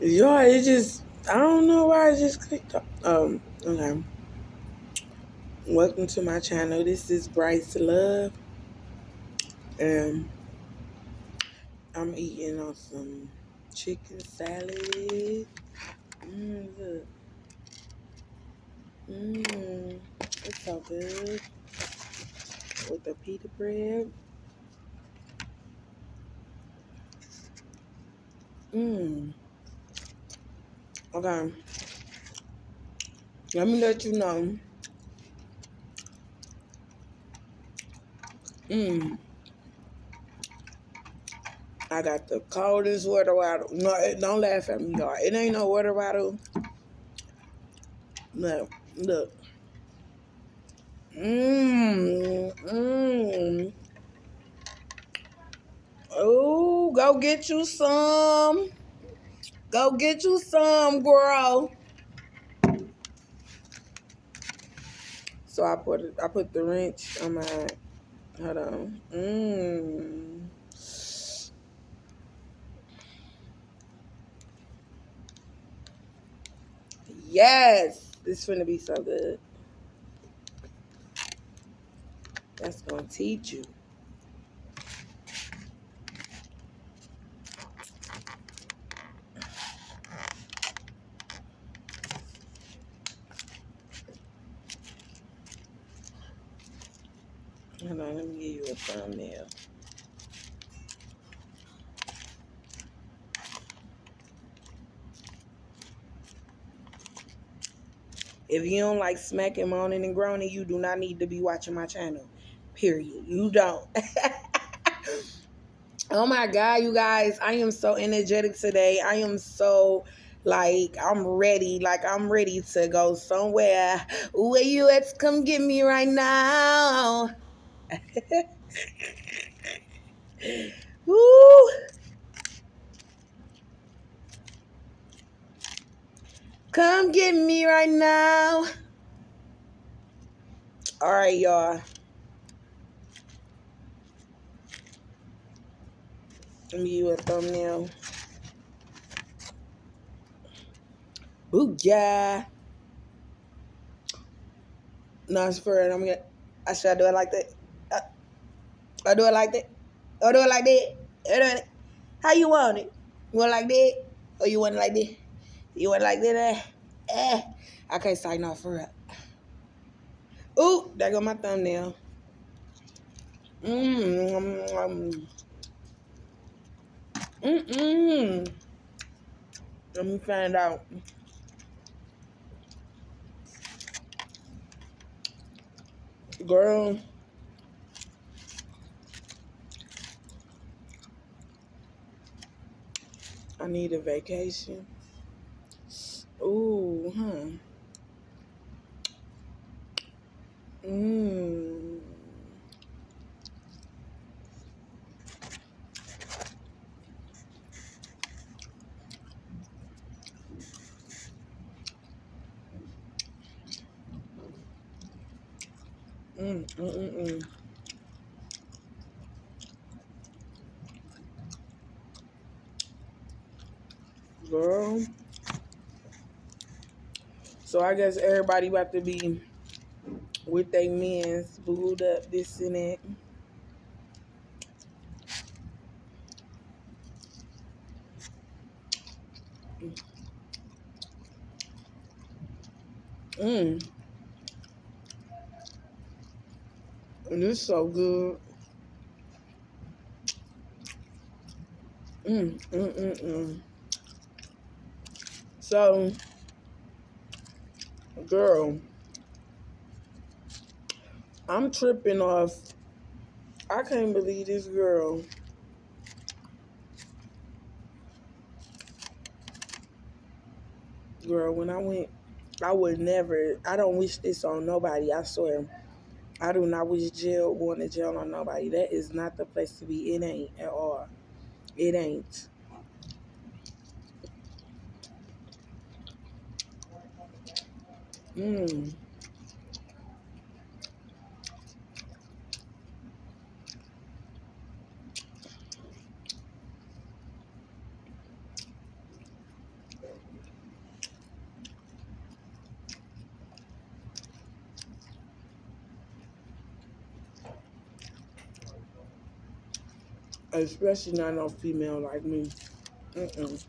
Yeah, it just I don't know why I just clicked on. Okay. Welcome to my channel. This is Bryce Love, and I'm eating on some chicken salad. Look. It's so good with the pita bread. Mmm. Okay. Let me let you know. Mmm. I got the coldest water bottle. No, don't laugh at me, y'all. It ain't no water bottle. No, look. Mmm. Oh, go get you some. Go get you some, girl. So I put the wrench on my. Hold on. Yes, this finna be so good. That's gonna teach you. Hold on, let me give you a thumbnail. If you don't like smacking, moaning, and groaning, you do not need to be watching my channel. Period. You don't. Oh my God, you guys, I am so energetic today. I am so I'm ready. Like I'm ready to go somewhere. Where you at? Come get me right now. Woo! Come get me right now. All right, y'all. Let me give you a thumbnail. Booyah. No, it's for it. I should do it like that. I do it like that. I do it like that. I do it. How you want it? You want it like that? Or you want it like that? You want it like that? I can't sign off for it. Ooh, there go my thumbnail. Mmm. Mmm. Let me find out. Girl, I need a vacation. Ooh, huh. Mmm. Mm. Girl. So I guess everybody about to be with their men's booed up, this and that. Mmm. And it's so good. Mm. So, girl, I'm tripping off. I can't believe this girl. Girl, when I went, I would never, I don't wish this on nobody, I swear. I do not wish going to jail on nobody. That is not the place to be. It ain't at all. It ain't. Mmm. Especially not no female like me. Mm-mm.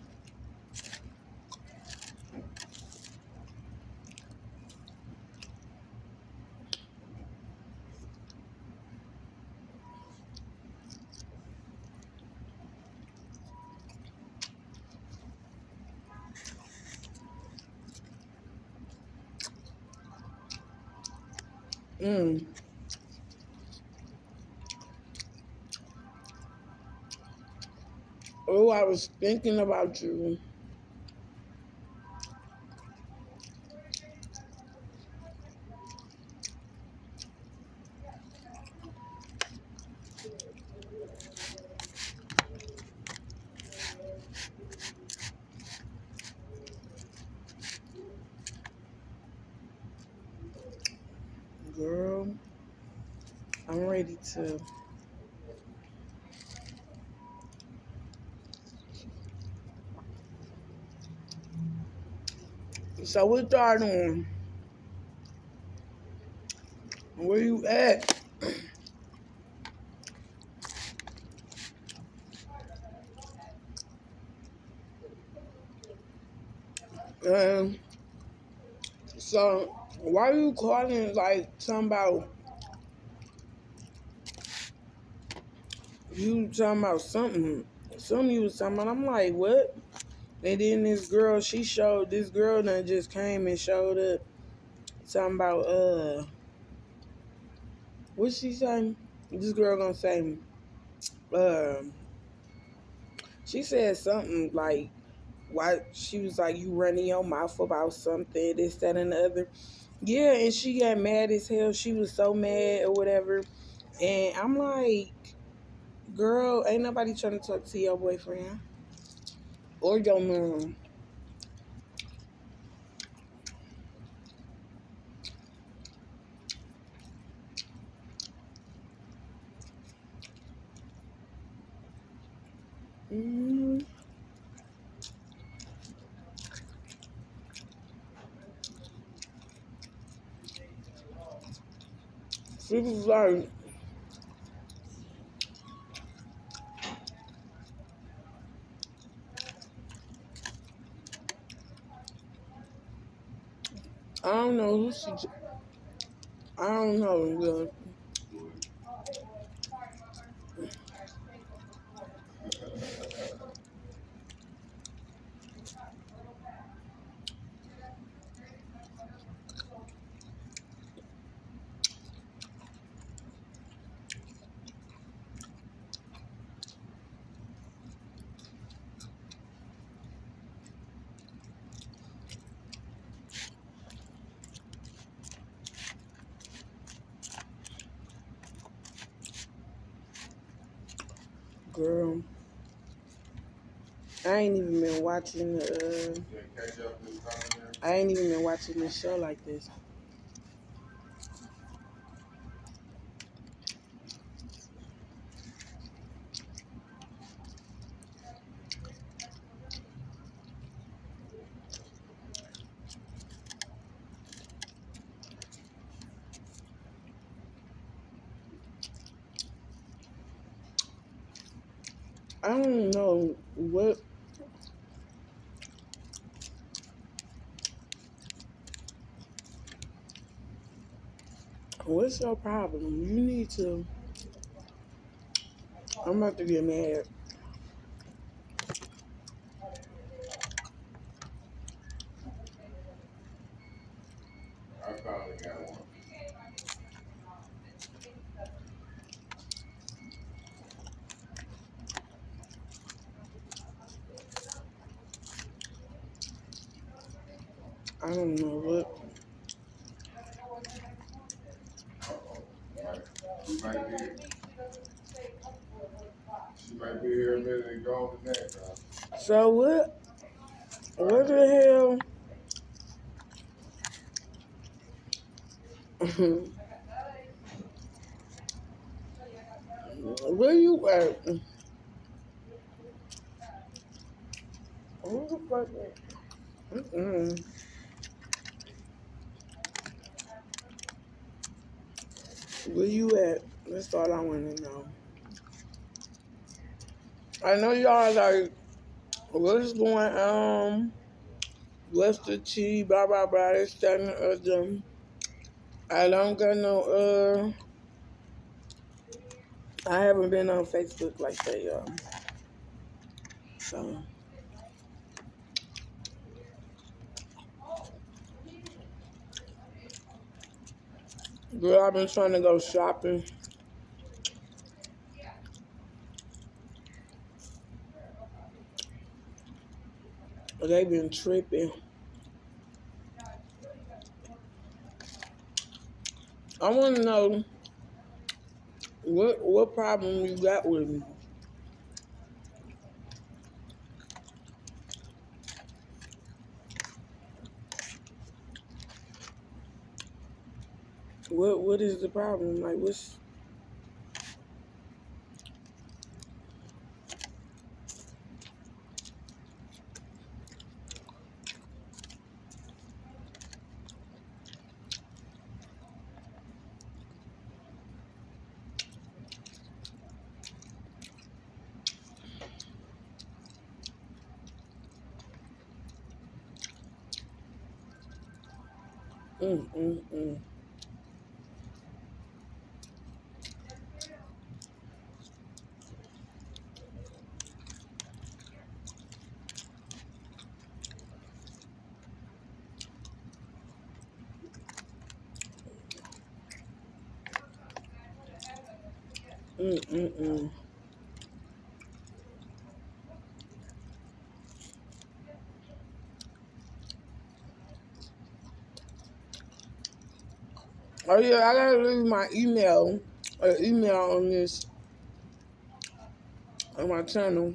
Mm. Oh, I was thinking about you. Girl, I'm ready to. So we starting. Where you at? Um, so why you calling like talking about you talking about something? Something you was talking about. I'm like, what? And then this girl, this girl that just came and showed up talking about what she saying? This girl gonna say, um, she said something like why she was like you running your mouth about something, this, that, and the other. Yeah, and she got mad as hell. She was so mad or whatever. And I'm like, girl, ain't nobody trying to talk to your boyfriend or your mom. Mm-hmm. She was like, I don't know who she. I don't know. Girl, I ain't even been watching. I ain't even been watching the show like this. I don't know what's your problem. You need to. I'm about to get mad. I don't know what. She might be here a minute and go the next time. So what? What the hell? Where you at? Who the fuck? Mm-mm. Where you at? That's all I want to know. I know y'all like, what's going on? What's the tea? Blah blah blah. This that and the other. I don't got no I haven't been on Facebook like that, y'all. So, girl, I've been trying to go shopping, but they been tripping. I want to know what problem you got with me. What is the problem? Like, what's mm mm mm mm mm mm? Oh yeah, I gotta leave my email on this on my channel.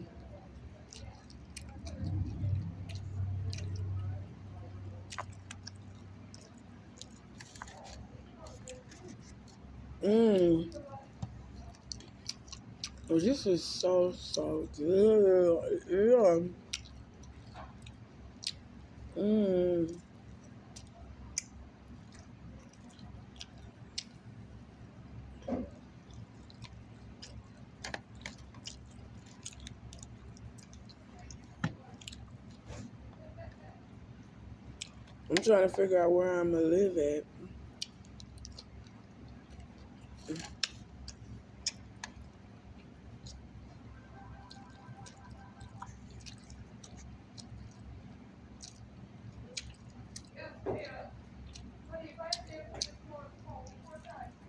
Mm. Oh, this is so good. Yeah. Mm. I'm trying to figure out where I'm gonna live at.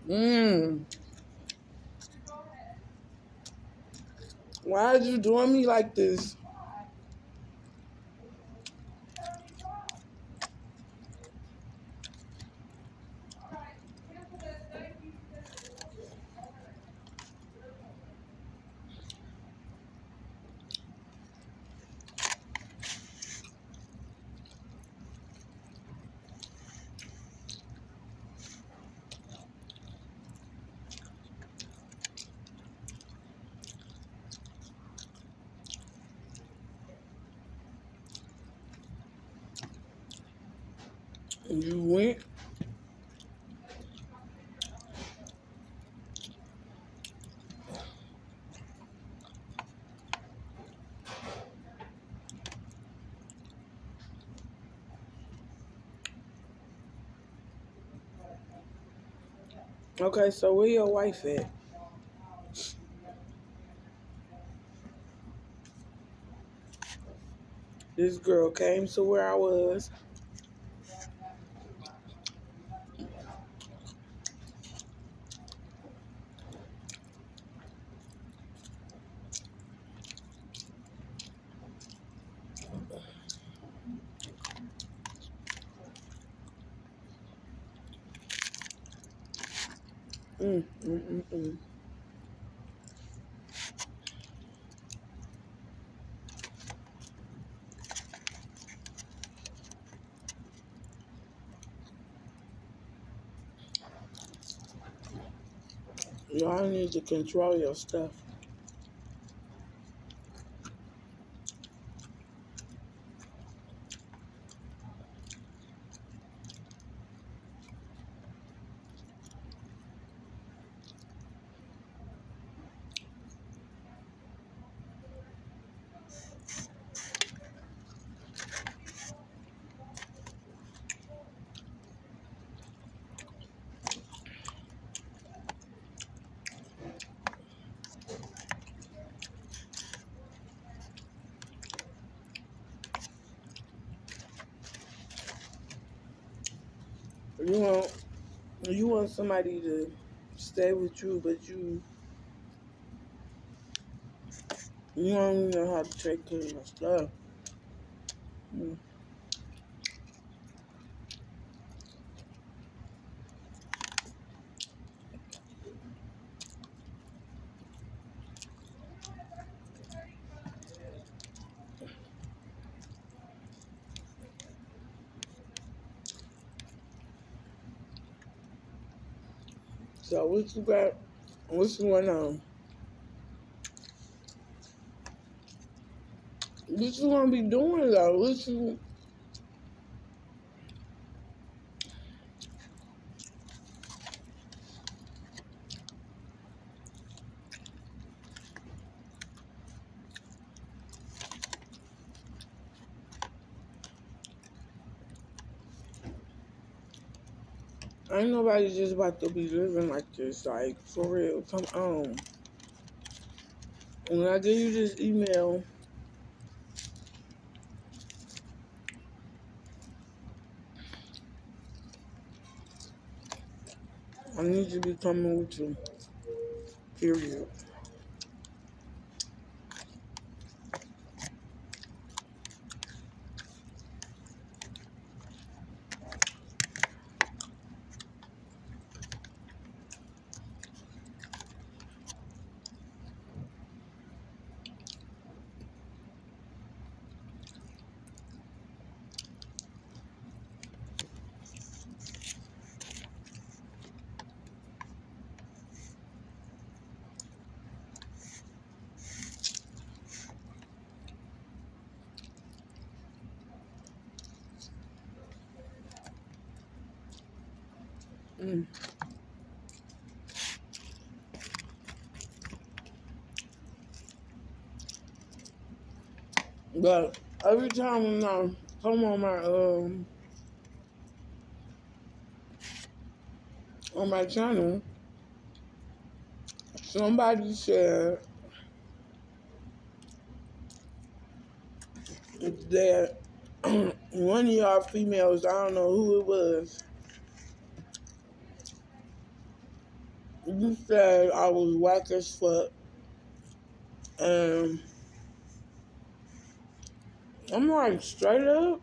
Mm. Why are you doing me like this? You went. Okay, so where your wife at? This girl came to where I was. Mm, mm, mm, mm. Y'all need to control your stuff. You want somebody to stay with you, but you don't even know how to take care of your stuff. Mm. So what you got? What's going on? What you gonna be doing though? What you? Ain't nobody just about to be living like this. Like for real, come on. When I give you this email, I need you to be coming with you. Period. Mm. But every time when I come on my channel, somebody said that one of y'all females, I don't know who it was, you said I was whack as fuck. And I'm like, straight up,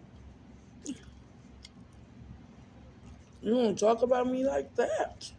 you don't talk about me like that.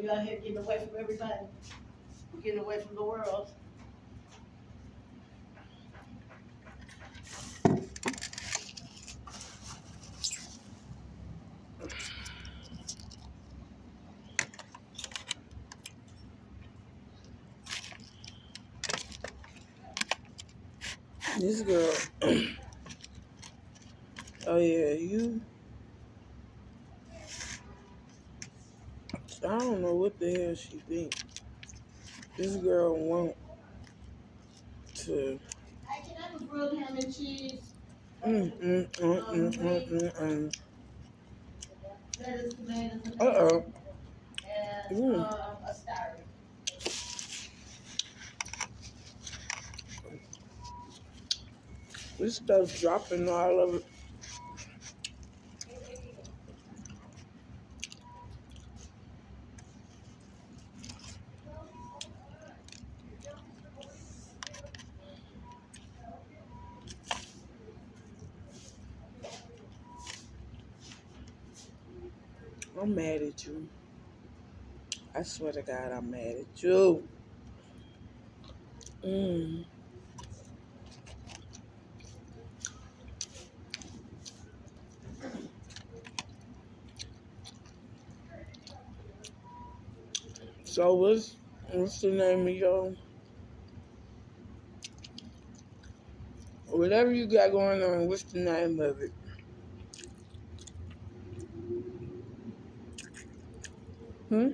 You out here getting away from everybody, getting away from the world. This girl, oh yeah, I don't know what the hell she think. This girl want to. Hey, can I have a grilled ham and cheese? Lettuce, tomatoes, and Uh-oh. a starter. This stuff's dropping all over. I'm mad at you. I swear to God, I'm mad at you. Mm. So what's the name of your whatever you got going on? What's the name of it? Hmm.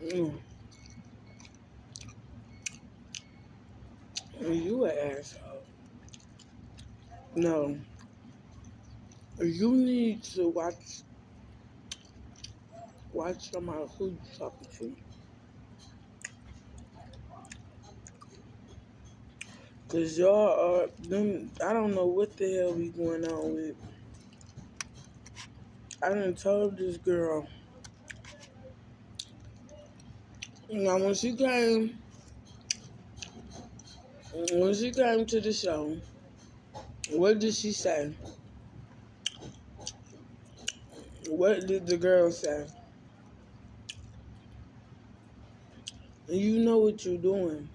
Mm. You an asshole. No, you need to watch somebody who you talking to. Cause y'all are them. I don't know what the hell be going on with. I done told this girl. Now when she came to the show, what did she say? What did the girl say? You know what you're doing.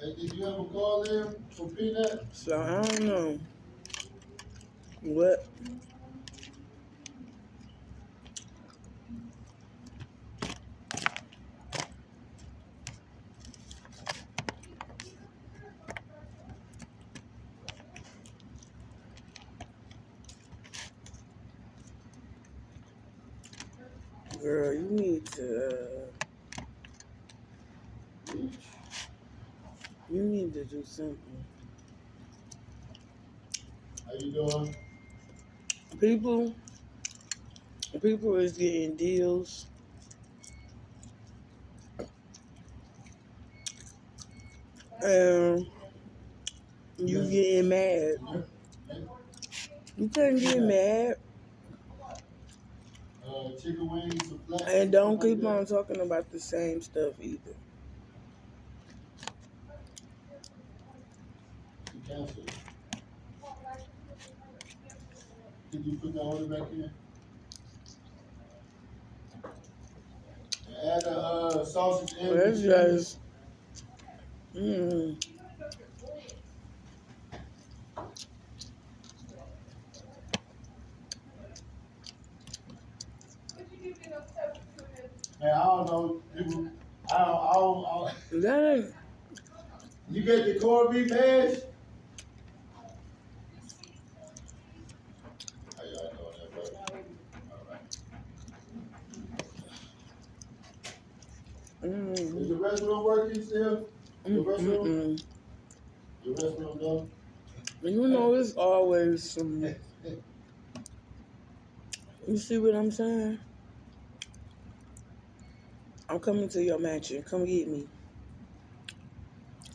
Hey, did you ever call in for Peanut? So I don't know what. Girl, you need to do something. How you doing? People, people is getting deals, and you Yes. getting mad. You can't get mad, Chicken wings, some flats, and and stuff don't like keep that. on talking about the same stuff either. You canceled. Could you put the order back in? And add the sausage and the That's cheese. just, mm, Man, I don't know. People, I don't. that ain't. You get the corned beef hash? How y'all doing that, brother? All right. Is Mm, the restroom working still? Your mm, mm, restroom? mm. Your restroom done? You know, it's always some. You see what I'm saying? I'm coming to your mansion. Come get me.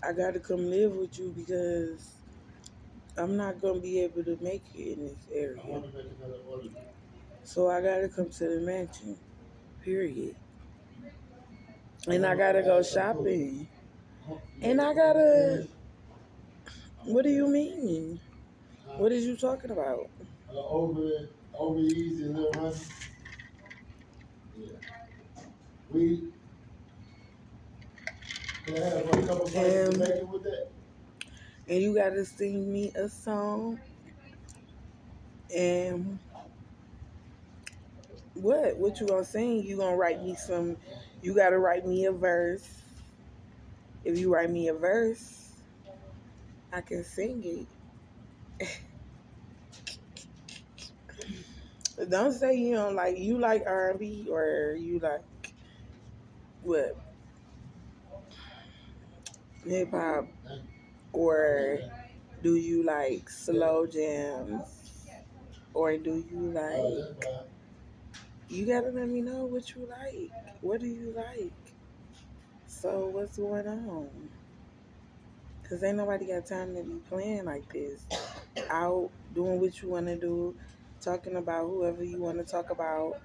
I gotta come live with you because I'm not gonna be able to make it in this I area. want to make another order. So I gotta come to the mansion. Period. I And I want to gotta go add some food. shopping. You got And the I corned beef gotta. hash? I'm What gonna do you get mean? What is you talking about? over easy little honey. Yeah. We can I have a couple slices of And bacon with that? and you gotta sing me a song. And what you gonna sing? You gonna write me some? You gotta write me a verse. If you write me a verse, I can sing it. Don't say you like R&B or you like what, hip hop, or do you like slow jams, or do you like? You gotta let me know what you like. What do you like? So what's going on? Cause ain't nobody got time to be playing like this. Out doing what you want to do, talking about whoever you want to talk about,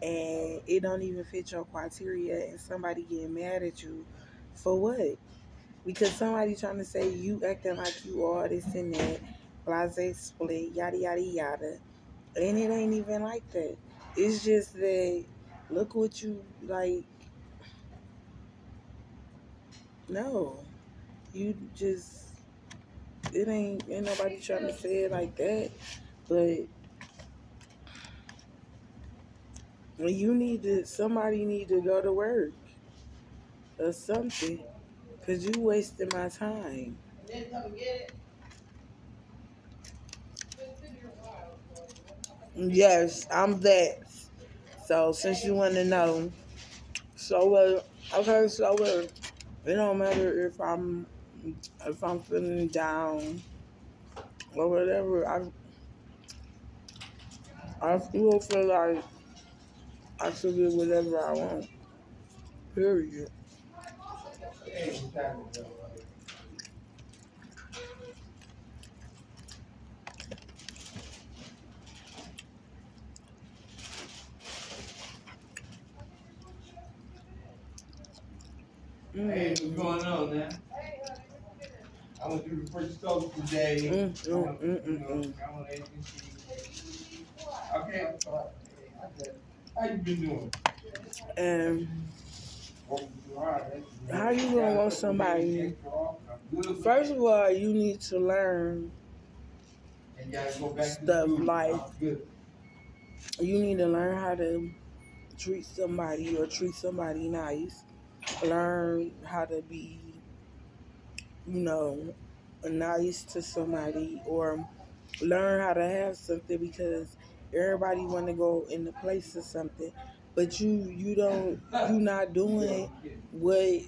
and it don't even fit your criteria, and somebody getting mad at you for what? Because somebody trying to say you acting like you all this and that, blase split, yada yada yada, and it ain't even like that. It's just that look what you like. No, you just it ain't nobody trying to say it like that, but somebody need to go to work or something, cause you wasting my time. Then come and get it. Yes, I'm that. So since you want to know, so okay, so it don't matter if I'm feeling down or whatever. I still feel like I should get whatever I want. Period. Hey, what's going on, man? I went through the first stove today. Okay, I'm sorry. How you been doing? And how you gonna want somebody? First of all, you need to learn stuff like you need to learn how to treat somebody or treat somebody nice. Learn how to be, you know, nice to somebody, or learn how to have something, because everybody want to go in the place of something, but you not doing what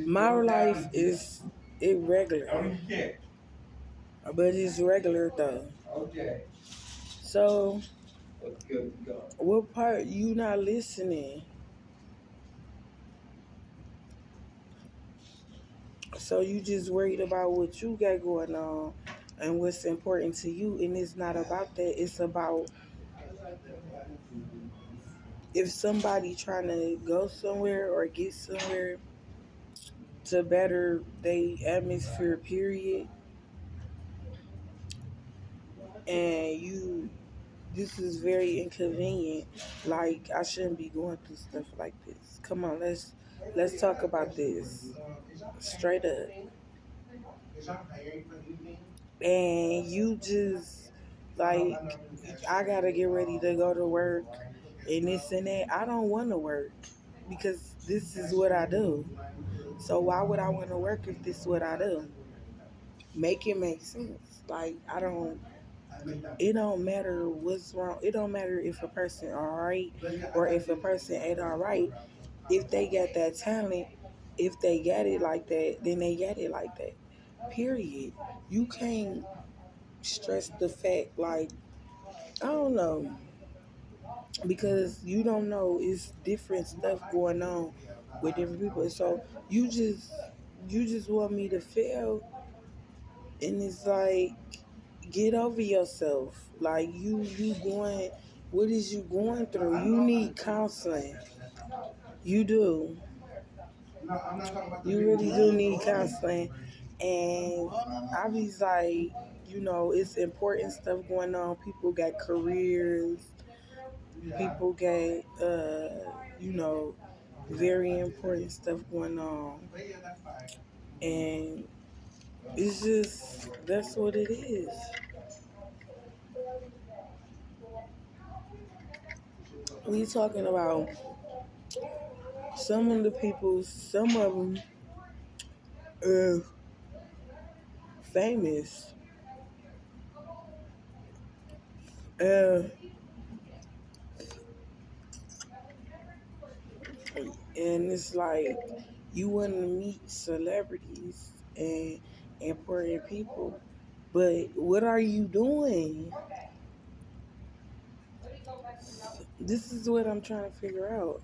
my life is irregular, but it's regular though. Okay. So what part you not listening? So you just worried about what you got going on and what's important to you, and it's not about that. It's about if somebody trying to go somewhere or get somewhere to better they atmosphere, period, and this is very inconvenient. Like I shouldn't be going through stuff like this. Come on, let's talk about this straight up. And you just like I gotta get ready to go to work and this and that. I don't want to work because this is what I do. So why would I want to work if this is what I do? Make it make sense. Like I don't. It don't matter what's wrong. It don't matter if a person alright or if a person ain't alright. If they got that talent, if they got it like that, then they got it like that. Period. You can't stress the fact like I don't know, because you don't know it's different stuff going on with different people. So you just want me to fail, and it's like get over yourself. Like you going, what is you going through? You need counseling. You do. You really do need counseling. And I was like, it's important stuff going on. People got careers. People got, you know, very important stuff going on. And it's just, that's what it is. We talking about some of the people, some of them are famous. Uh, and it's like you want to meet celebrities and important people, but what are you doing? This is what I'm trying to figure out.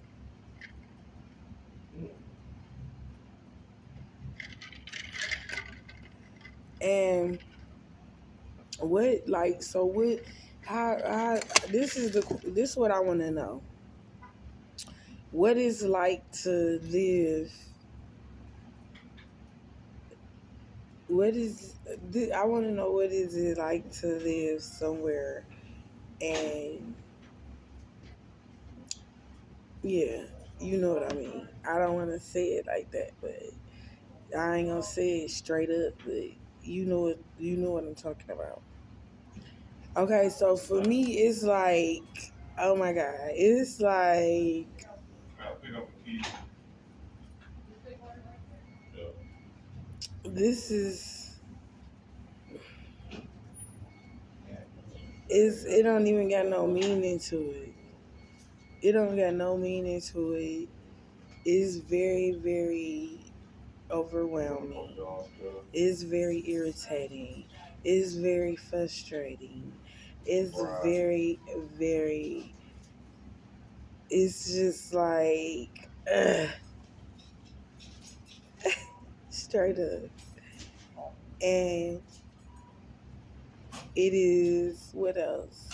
And what, like, so what? How? This is what I want to know. What is it like to live? I want to know what is it like to live somewhere, and yeah, you know what I mean. I don't want to say it like that, but I ain't gonna say it straight up. But you know what I'm talking about. Okay, so for me, it's like, oh my god, it's like this is. It don't even got no meaning to it. It don't got no meaning to it. It's very, very overwhelming. It's very irritating. It's very frustrating. It's very, very. It's just like straight up, and it is what else?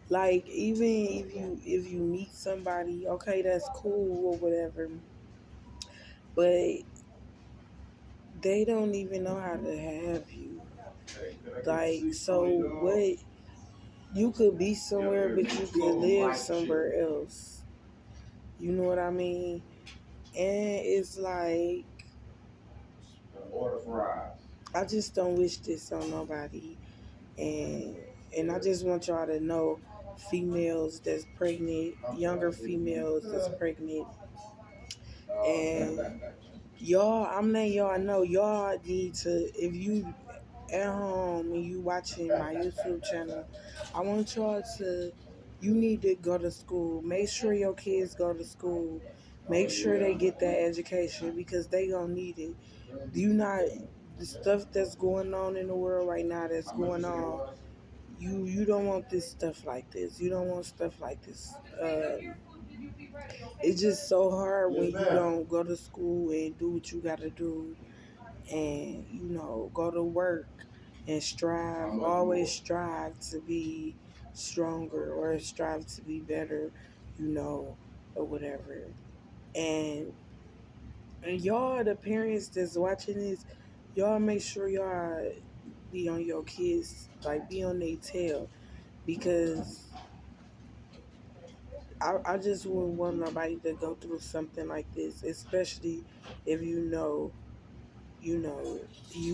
Like, even if you meet somebody, okay, that's cool or whatever, but they don't even know how to have you. Like, so what? You could be somewhere, but you could live somewhere else. You know what I mean? And it's like, I just don't wish this on nobody. And I just want y'all to know, females that's pregnant, younger females that's pregnant, and y'all, I'm letting y'all know, y'all need to, if you at home and you watching my YouTube channel, I want y'all to, you need to go to school. Make sure your kids go to school. Make sure they get that education, because they gonna need it. You not, the stuff that's going on in the world right now that's going on, you don't want this stuff like this. You don't want stuff like this. It's just so hard when you don't go to school and do what you gotta do, and go to work and strive. Always strive to be stronger or strive to be better, or whatever. And y'all, the parents that's watching this, y'all make sure y'all be on your kids, like be on their tail, because I just wouldn't want nobody to go through something like this, especially if you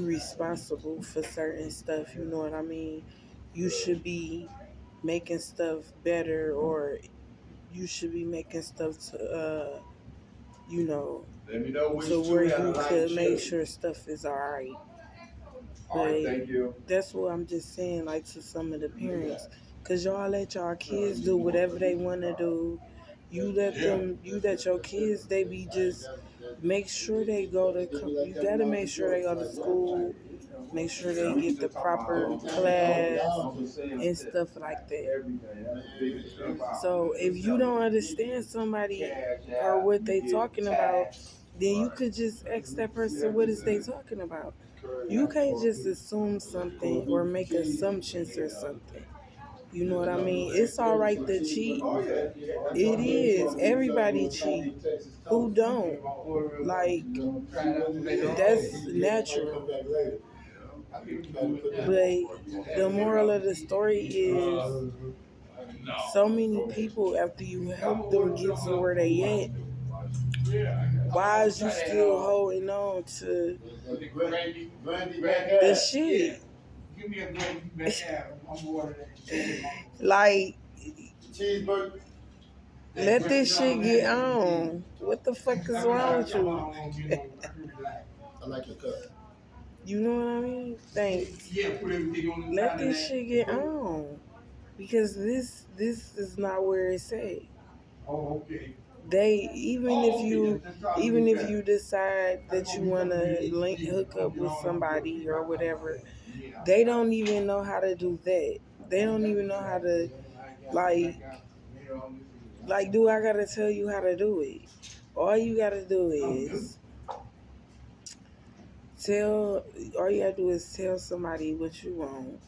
responsible for certain stuff. You know what I mean? You should be making stuff better, or you should be making stuff to Let me know which to two where had a you light could make shift. sure stuff is alright. All right, But thank you. that's what I'm just saying, like, to some of the parents, cause y'all let y'all kids do whatever they want to do. You let your kids, they be just, make sure they you gotta make sure they go to school, make sure they get the proper class and stuff like that. So if you don't understand somebody or what they talking about, then you could just ask that person, what is they talking about? You can't just assume something or make assumptions or something. You know what I mean? It's all right to cheat. It is. Everybody cheat. Who don't? Like, that's natural. But the moral of the story is, so many people after you help them get to where they at. Why is you still holding on to the shit? Give me a Grandy back out. I'm ordering that. Like, Cheeseburger. let this shit get on. What the fuck is wrong with you? I like your cup. You know what I mean? Thanks. Yeah, put everything on the Let side of this that. shit get on. Because this is not where it's at. Oh, okay. They even if you decide that you wanna hook up with somebody or whatever, they don't even know how to do that. They don't even know how to like do I gotta tell you how to do it? All you gotta do is all you gotta do is tell somebody what you want.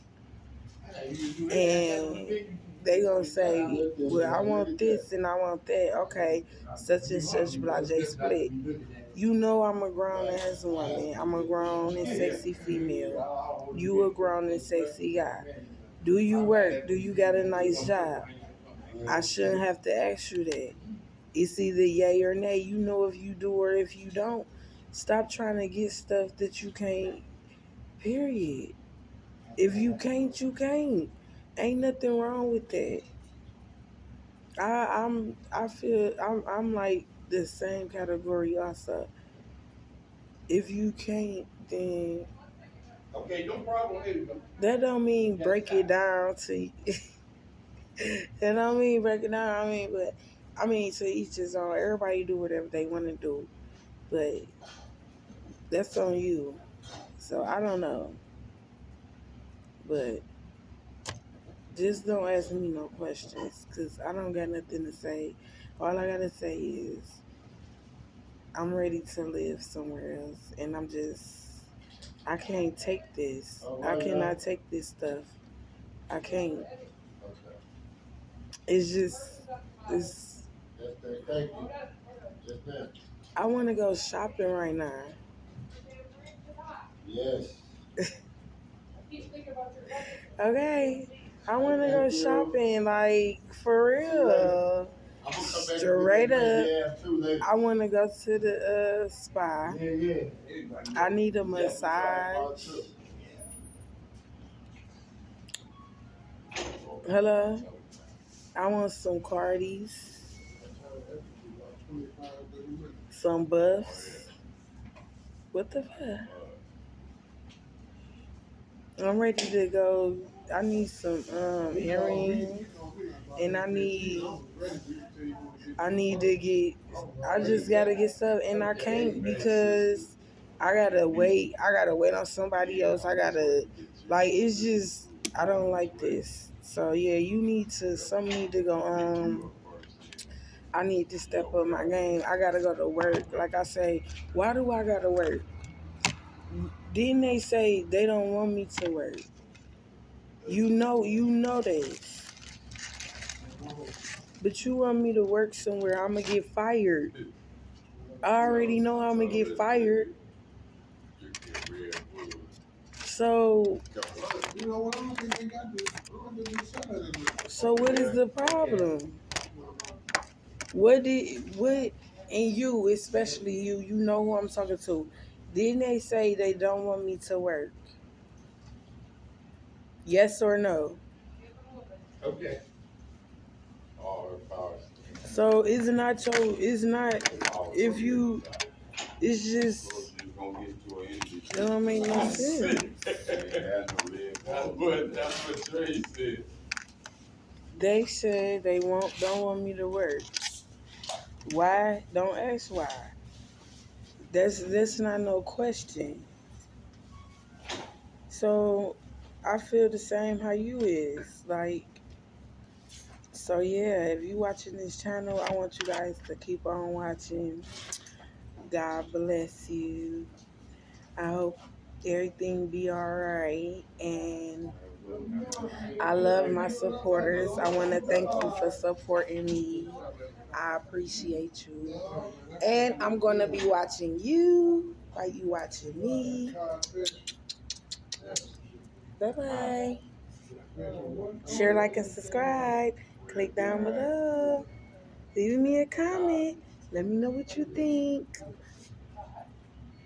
And they gonna say, well, I want this and I want that. Okay, such and such blase split. You know I'm a grown ass woman. I'm a grown and sexy female. You a grown and sexy guy. Do you work? Do you got a nice job? I shouldn't have to ask you that. It's either yay or nay. You know if you do or if you don't. Stop trying to get stuff that you can't. Period. If you can't, you can't. Ain't nothing wrong with that. I'm like the same category also. If you can't, then Okay, no problem. that don't mean break it down to. That don't mean break it down. I mean to each his own. Everybody do whatever they want to do, but that's on you. So I don't know, but just don't ask me no questions because I don't got nothing to say. All I gotta say is I'm ready to live somewhere else, and I can't take this. I cannot take this stuff. I can't. It's just, it's. Thank you. Yes, ma'am. I want to go shopping right now. Yes. Okay. I want to go shopping, like, for real. I'm gonna come back Straight up. later. I want to go to the spa. Yeah. I need a massage. Hello? I want some Cardis. Some buffs. What the fuck? I'm ready to go. I need some earrings. And I just gotta get stuff, and I can't because I gotta wait on somebody else. It's just, I don't like this. So yeah, some need to go, I need to step up my game. I gotta go to work. Like I say, why do I gotta work? Didn't they say they don't want me to work? You know this. But you want me to work somewhere, I'm going to get fired. I already know I'm going to get fired. So what is the problem? And you, especially you know who I'm talking to. Didn't they say they don't want me to work? Yes or no? Okay. So it's not, it's just, it don't make no sense. That's what Trey said. They said they don't want me to work. Why? Don't ask why. That's not no question. So I feel the same how you is. So yeah, if you watching this channel, I want you guys to keep on watching. God bless you. I hope everything be alright, and I love my supporters. I want to thank you for supporting me. I appreciate you. And I'm going to be watching you while you watching me. Bye-bye. Share, like, and subscribe. click down below. Leave me a comment. Let me know what you think.